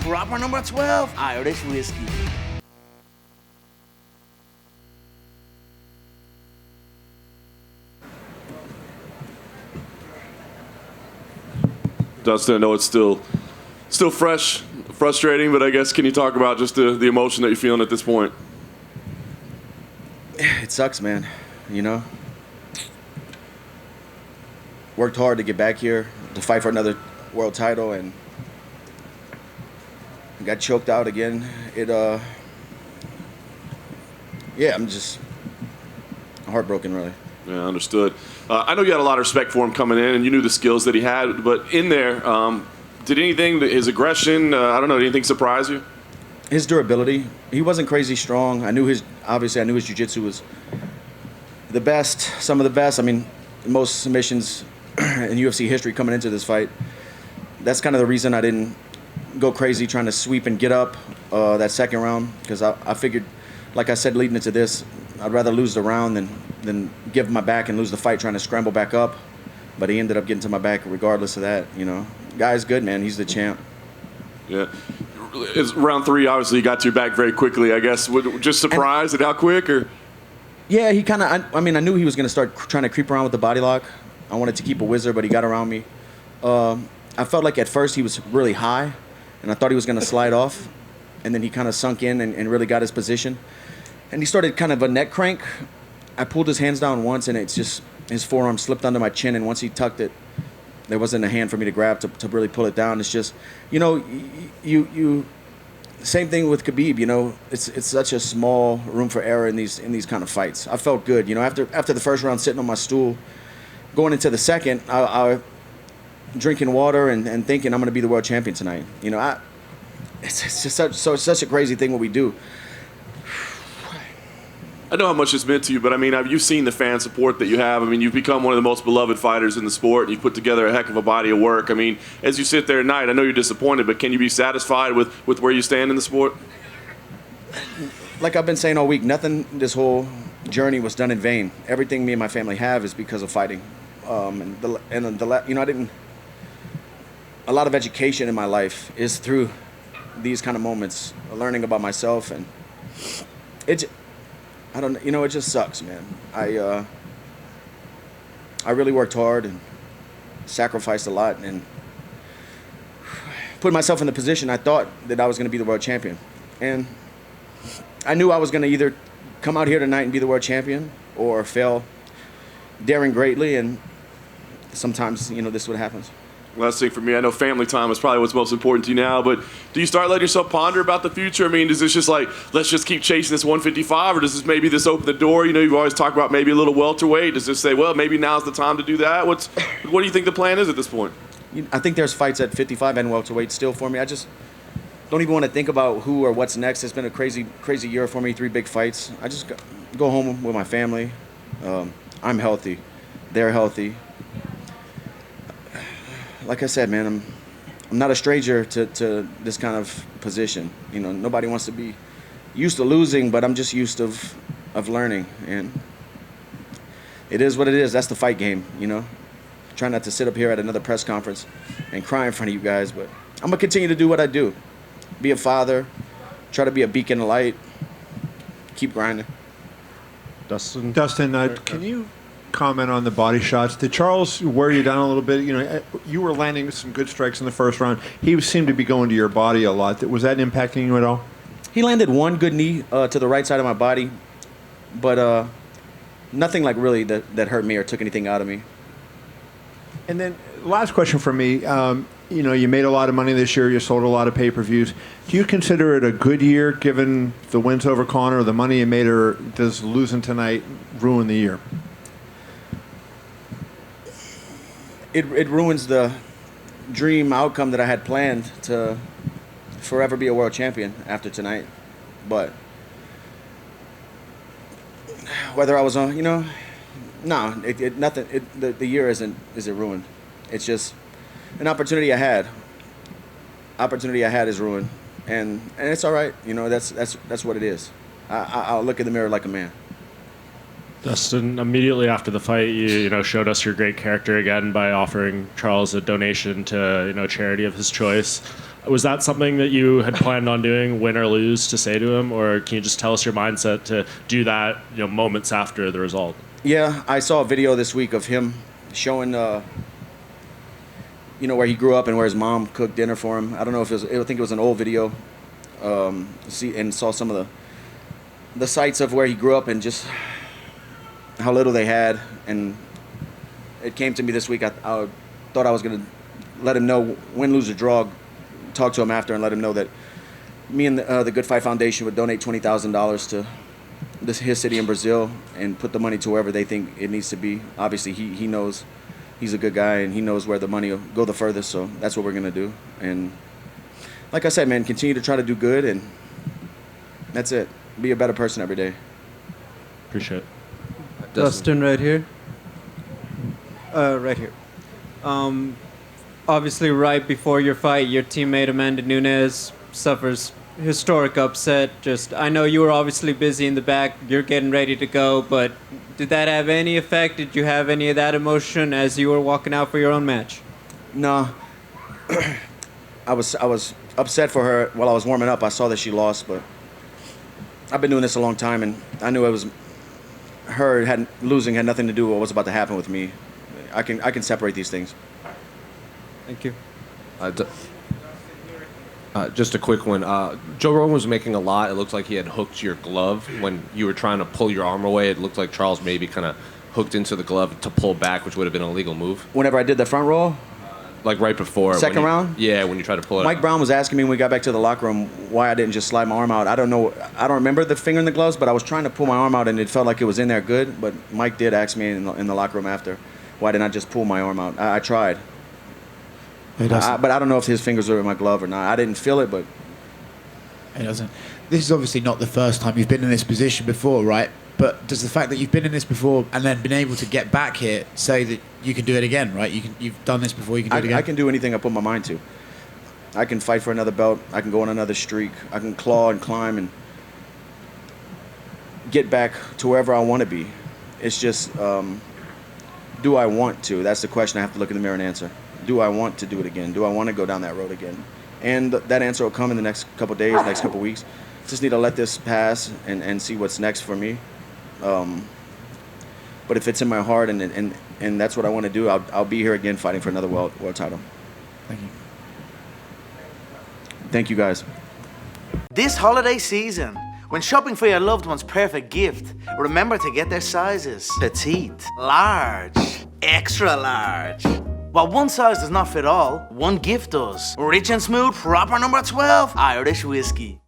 Proper number 12, Irish whiskey. Dustin, I know it's still fresh, frustrating, but I guess can you talk about just the emotion that you're feeling at this point? It sucks, man. You know? Worked hard to get back here, to fight for another world title, and got choked out again. I'm just heartbroken, really. Yeah, understood. I know you had a lot of respect for him coming in, and you knew the skills that he had, but in there, did anything, his aggression, anything surprise you? His durability. He wasn't crazy strong. I knew his jiu-jitsu was the best, some of the best. I mean, most submissions in UFC history coming into this fight. That's kind of the reason I didn't go crazy trying to sweep and get up that second round, because I figured, like I said, leading into this, I'd rather lose the round than give my back and lose the fight trying to scramble back up. But he ended up getting to my back regardless of that, you know. Guy's good, man. He's the champ. Yeah. It's round 3, obviously, he got to your back very quickly, I guess. Just surprised at how quick? Or? Yeah, he kind of, I knew he was going to start trying to creep around with the body lock. I wanted to keep a whizzer, but he got around me. I felt like at first he was really high, and I thought he was going to slide off. And then he kind of sunk in and really got his position. And he started kind of a neck crank. I pulled his hands down once, and it's just his forearm slipped under my chin, and once he tucked it, there wasn't a hand for me to grab to really pull it down. It's just, you know, you same thing with Khabib, you know, it's such a small room for error in these kind of fights. I felt good, you know, after the first round sitting on my stool, going into the second, I drinking water and thinking I'm going to be the world champion tonight. You know, it's just such a crazy thing what we do. I know how much it's meant to you, but I mean, you've seen the fan support that you have. I mean, you've become one of the most beloved fighters in the sport, and you've put together a heck of a body of work. I mean, as you sit there at night, I know you're disappointed, but can you be satisfied with where you stand in the sport? Like I've been saying all week, nothing this whole journey was done in vain. Everything me and my family have is because of fighting. You know, a lot of education in my life is through these kind of moments, learning about myself, and it just sucks, man. I really worked hard and sacrificed a lot and put myself in the position I thought that I was going to be the world champion. And I knew I was going to either come out here tonight and be the world champion or fail daring greatly, and sometimes, you know, this is what happens. Last thing for me, I know family time is probably what's most important to you now, but do you start letting yourself ponder about the future? I mean, is this just like, let's just keep chasing this 155, or does this open the door? You know, you've always talked about maybe a little welterweight. Does this say, well, maybe now's the time to do that? What do you think the plan is at this point? I think there's fights at 55 and welterweight still for me. I just don't even want to think about who or what's next. It's been a crazy year for me, 3 big fights. I just go home with my family. I'm healthy. They're healthy. Like I said, man, I'm not a stranger to this kind of position. You know, nobody wants to be used to losing, but I'm just used of learning, and it is what it is. That's the fight game, you know. Try not to sit up here at another press conference and cry in front of you guys, but I'm gonna continue to do what I do. Be a father, try to be a beacon of light, keep grinding. Dustin, can you comment on the body shots? Did Charles wear you down a little bit? You know, you were landing some good strikes in the first round. He seemed to be going to your body a lot. Was that impacting you at all? He landed one good knee to the right side of my body, but nothing like really that hurt me or took anything out of me. And then last question for me. You know, you made a lot of money this year. You sold a lot of pay-per-views. Do you consider it a good year given the wins over Conor, the money you made, or does losing tonight ruin the year? It ruins the dream outcome that I had planned to forever be a world champion after tonight. But whether I was on, you know, no, nothing. The year isn't ruined. It's just an opportunity I had. Opportunity I had is ruined, and it's all right. You know, that's what it is. I'll look in the mirror like a man. Dustin, immediately after the fight, you showed us your great character again by offering Charles a donation to a charity of his choice. Was that something that you had planned on doing, win or lose, to say to him, or can you just tell us your mindset to do that, moments after the result? Yeah, I saw a video this week of him showing, where he grew up and where his mom cooked dinner for him. I don't know if I think it was an old video. And saw some of the sights of where he grew up and just how little they had. And it came to me this week. I thought I was gonna let him know, win, lose, or draw. Talk to him after and let him know that me and the Good Fight Foundation would donate $20,000 to his city in Brazil and put the money to wherever they think it needs to be. Obviously, he knows he's a good guy and he knows where the money will go the furthest. So that's what we're gonna do. And like I said, man, continue to try to do good, and that's it. Be a better person every day. Appreciate it. Dustin, right here. Right here. Obviously, right before your fight, your teammate Amanda Nunes suffers historic upset. I know you were obviously busy in the back. You're getting ready to go, but did that have any effect? Did you have any of that emotion as you were walking out for your own match? No. I was upset for her while I was warming up. I saw that she lost, but I've been doing this a long time, and I knew it was losing had nothing to do with what was about to happen with me. I can separate these things. Thank you. Just a quick one. Joe Rogan was making a lot. It looked like he had hooked your glove when you were trying to pull your arm away. It looked like Charles maybe kind of hooked into the glove to pull back, which would have been an illegal move. Whenever I did the front roll, like right before. Second round? Yeah, when you tried to pull it Mike out. Brown was asking me when we got back to the locker room why I didn't just slide my arm out. I don't know. I don't remember the finger in the gloves, but I was trying to pull my arm out, and it felt like it was in there good. But Mike did ask me in the locker room after, why didn't I just pull my arm out? I tried. Hey, Dustin. But I don't know if his fingers were in my glove or not. I didn't feel it, but... Hey, Dustin. This is obviously not the first time you've been in this position before, right? But does the fact that you've been in this before and then been able to get back here say that you can do it again, right? You've done this before, you can do it again? I can do anything I put my mind to. I can fight for another belt. I can go on another streak. I can claw and climb and get back to wherever I want to be. It's just, do I want to? That's the question I have to look in the mirror and answer. Do I want to do it again? Do I want to go down that road again? And that answer will come in the next couple days, next couple weeks. Just need to let this pass and see what's next for me. But if it's in my heart and that's what I want to do, I'll be here again fighting for another world title. Thank you. Thank you, guys. This holiday season, when shopping for your loved one's perfect gift, remember to get their sizes. Petite, large, extra large. While one size does not fit all, one gift does. Rich and smooth, proper number 12 Irish whiskey.